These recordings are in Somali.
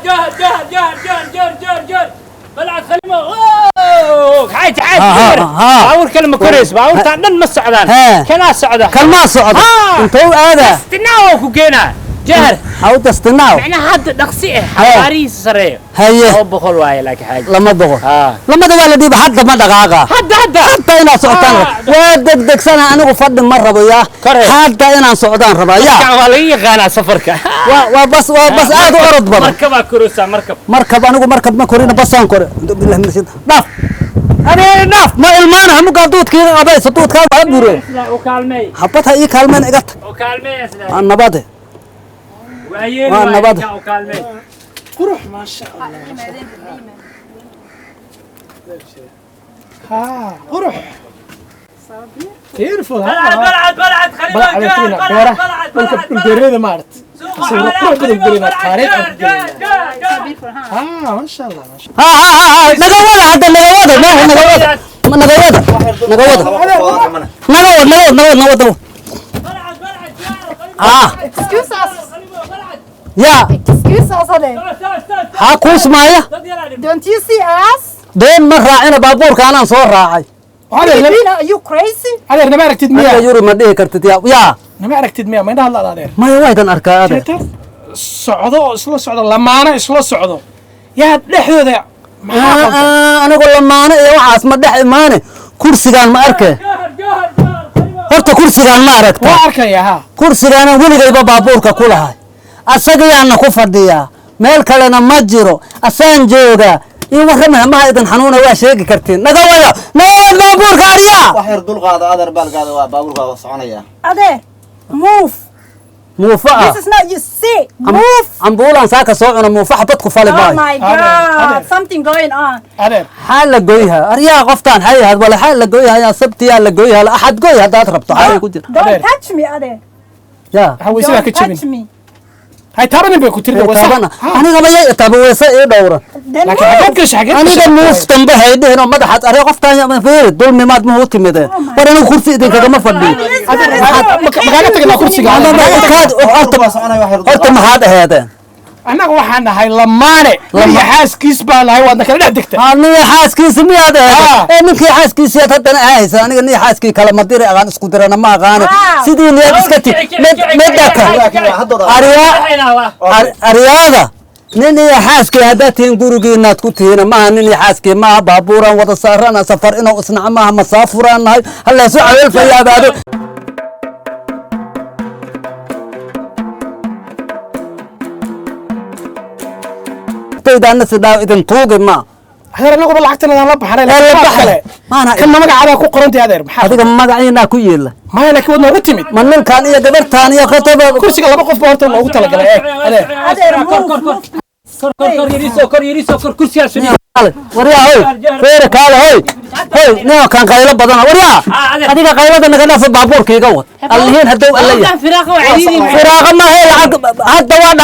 جهر بلعت خليمه هاي تعال باور كلمه كوريس باور تعدن ما السعدان كنا السعدان كلمة صعدة انتو هذا استناو كوكينا جهر حاول تستناو معناها هذا دقسيه حواري سريه هي او بخل واي لك حاجه لما دغو لما دغو لا ديب حتى ما دقاقه حتى انا سعدان ودق سنه انا فد مره بيا حتى انا سعدان ربا يا والله غانا سفرك وبس عاد عرض بابا مركب كروسا مركب انا مركب ما كورينا بس انكر بالله من الشيطان ضاف أنا ناف ما إلمان هم قادوت كذا أبي سطوت كذا بعبره وكالمي حبتها إيه كالمين إجت وكالمي أسلا النباتة النباتة وكالمي قروح ما شاء الله ها قروح كيف بلعت خلينا بلعت الجريدة مارت ما شاء الله نجوده هذا نجوده ما هو نجوده Excuse us. يا Excuse us, Ade. حاكوس معايا Don't you see us? دين مرة أنا بابور كان صور راعي Are you crazy? هذا أنا ما ركتد أنا مياه يوري ما ده كرتت يا أنا ما ركتد مياه ما ينهى الله عليه ما يوايد أركا هذا صعدوا إسلا لما أنا إسلا صعدوا يا لحظة ذا أنا أقول لما أنا يا وعاس ما ده إيمانه كرسي كان ما أركه horta kursigaan ma aragta waa arkaya kursigaana weligayba baabuurka ku lahay asagayaana ku fadhiyaa meel kalena ma jiro asaan jooga iyo warrama ma idan xanuuna waa sheegi kartiin naga wada baabuurka ariya wax yar dul qaado adar balgaada waa baabuurka soconaya Ade move muufa this is not you see move ambulance ka soo cuna muufa xabad ku fali oh my god something going on adeer حال لقويها ariya qoftaan hayad wala xal laqooyaha ya sabtiya laqooyaha la ahad gooy hadaad rabto hay ku jir don't touch me Ade ya hawaysiga ka jibin hay taban bay ku tirida wasa aniga ma yay taabawaysa ee dhowra laakiin xagad ka shaqeyn aniga muuftan bahay dhehno madaxad ari qoftaan ma fiir dulmi maad ma hutimide war anigu kursi idin kaga ma fadhiyo magaala tagna kursiga horta maxaad ahaadeen annaga waxaan nahay lamaane iyo xaaskiis baan nahay waadna kala dhex degtay aniga xaaskiisa miyaad ahayd ninkii xaaskiisa haddana ahaysa aniga nin xaaskii kala ma diri aqaan isku dirana ma aqaan sidii niyaad iska ti medaka ariyaada nin iyo xaaskii haddaad tihiin gurigiinaad ku tihiin maaha nin iyo xaaskii maaha baabuuraan wada saarana safar inuu isnaca maaha masaafuraan nahay halleesu cawelfayaadaado تيدان سداو إذن توقي ما هذا أنا أقول لعكتنا لا بحر لا ما أنا كم ما قاعد أكو قرنتي هذا هذا ما قاعدين أكو يلا ما أنا كود نغتمد من كان يقدر ثانية خطبة كرسي قلبه قف بارته لو قلت لك كر يريسو كرسي عشان وريا هاي فيرك هاي نو كان قايل بدنا وريا هذيك قايل بدنا كنا في بابور كي قوت اللي هنا هدو اللي فراغ ما هي حتى واحد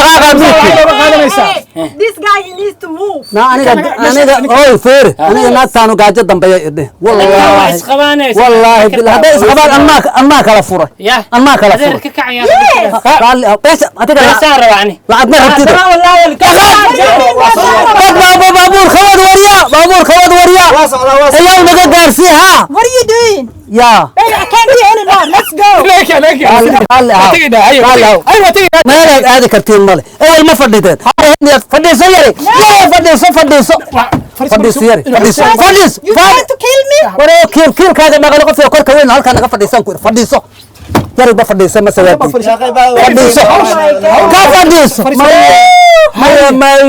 this guy needs to move نا أنا هاي فير أنا ناس كانوا قاعد جدا بيا والله بالله هذا إسقبان أما كلا فرة أما كلا فرة قال لي بس هتيجي يعني لعبنا هتيجي بابور خواد وريا أيام نجا جارسيها what are you doing يا baby I can't hear anymore let's go ليك أيوة تيجي ما هذا كرتين ماله أول ما فديتين فديس ياري فديس you trying to kill me ورا كيل كذا ما قالوا في كورك وين هالكان نقف فديسو ياري بفديس ما سويت فديسو my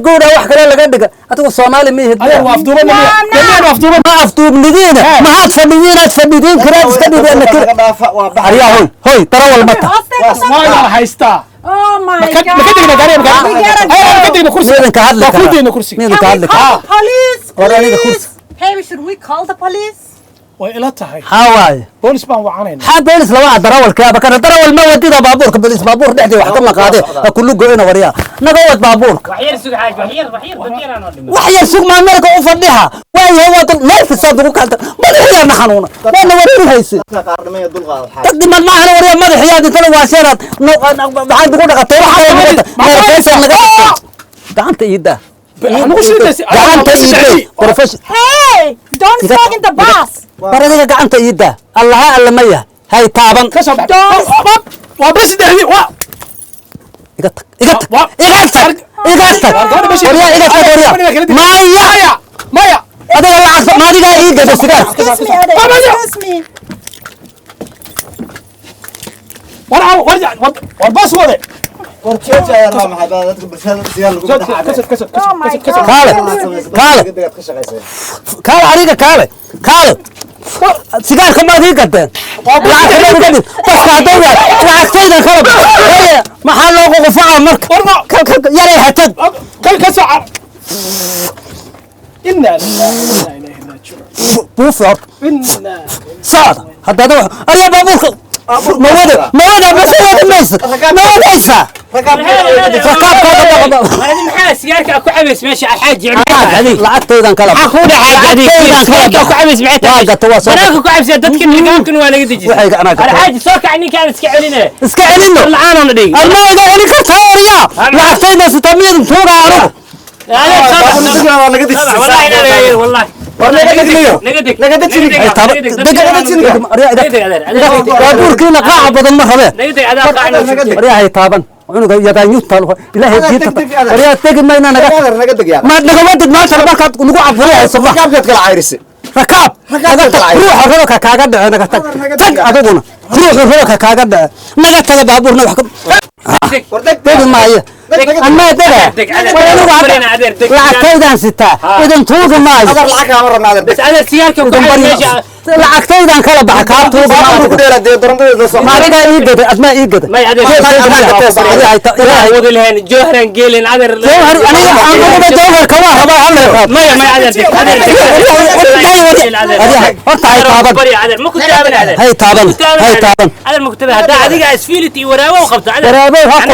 good wax kale laga dhiga adigu Soomaali ma hidda ma aftuub nidina ma had fadhiidin karaad iska dhigana ariya hoy tarawal mata waa haysta oh my god ma kadibna kursi police hey should we call the police way ila tahay حواي boolis baan wacanayna حاب بوليس لو دراول كابا كان دراول ما ودي بابورك بوليس بابور دحدي wax kama qaade kullu go'ina wariya nagawad baabuurka وحير سوق حاج وحير انا waxyar sug ma marka u fadhiha way wada neef soo kaalta madaxiya ma xanuuna ma warin haysi qaarnimada dul qaado xaaj taqdi ma ahna wariya madaxiya inta la waasheerad waxaan ugu dhaqatay waxa gacanta iida gacanta iida professional Hey, don't smoke in the bus. baradiga gacanta iida allah alla ma yahay hay taaban ka soo bax waa bas dhexdi waa iga tag iga tag iga tag wariya iga tag wariya maya maya adiga lacag maadiga iida basigaar Excuse me, Ade. Excuse me. war bas wade warkeeja ayaa la maxay dadka bulshada siyaar lagu dhaxay Oh my God. kaale kaale degdeg ka shaqeysay kaale adiga kaale kaale sigaarka maad ii gadeen baska hadduu yahay lacagtaydan kala haya maxaa loo qoqofaa marka yaray hatag ka soo car inna lillahi wa inna ilayhi raaji'uun buufur saada haddaad ariya baabuurka mawada basawada maysa mawadaysa ركاب محاس يارك اكو عبس ماشي الحاج lacagtaydan kala اخونا حاج هذيك اكو عبس معك انا اكو عبس دتك اللي كان كانوا انا قد جيت الحاج سوك عني كان اسك علينا iska celino العان انا دي alma iga celin kartaa wariya lacagtayda sitamiyad tuuga anigu والله baabuurkiina qaaca badan ma rabeen waryahay taaban cunuga yadaanyuta ilaahay diinta waryaa tegi mayna naga ma nagawadid maanta markaad nagu cafurihayso rakaabkeed kala cayrisay rakaab ruuxa roolka kaaga dhace naga tag tag adiguna ruuxa roolka kaaga dhace naga taga baabuurna wax tegi maayo أما lacagtaydan sitaa idin tuugi maayo lacag kama rabnaa بس انا سيارك lacagtaydan kala baxa kaa tuugi maayo ku dheera dee darmadeeda soo maaliga ii gada adma ii gada ما يعدل لهن جوهرا قيلن عذر jawhar aniga aan uga jawhar kama raba hal reeb ما يعدل horta hay taaban ما كنت عامل هذا hay taaban hay taaban هذا المكتب هذا عادي اسفيلتي وراوه وقبط هذا daraabe ha ku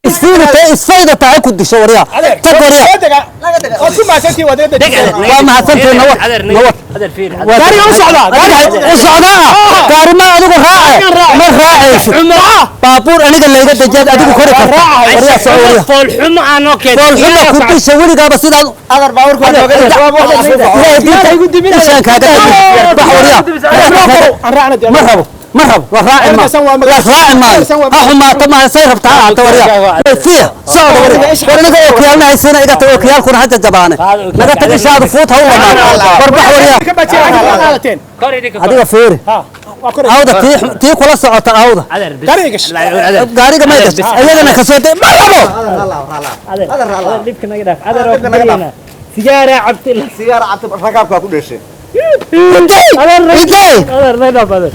isfiilta isfayda taa ku disho wariya tag wariya oo ku maasantii wadada waa mahadsantahay nawad هذا الفيل gaari u socdaa u socdaa gaari ma adigu raace ma raacayso baabuur aniga layga dajaad adigu kori karta wariya soo wariya فول حمى انا كده bool xuma ku disho weligaaba sidaad adar baaburka ilaahay diinta igu diminaysa kaaga bax wariya ma rabo ما رب والراعي ما والراعي ما أحما طبعا سيرب تعال توريا فيه صار وريا وريا وكيالنا هيسنا إذا توكيال كون حتى جبانة نقدر تجشاد فوت هو ما بربح وريا هذا فيري هذا تي كل ساعة هذا قاري ما يدش أيضا أنا كسرت ما ربو هذا سيارة عبد الله sigaar cabti rakaabka ku dhashay إنتي هذا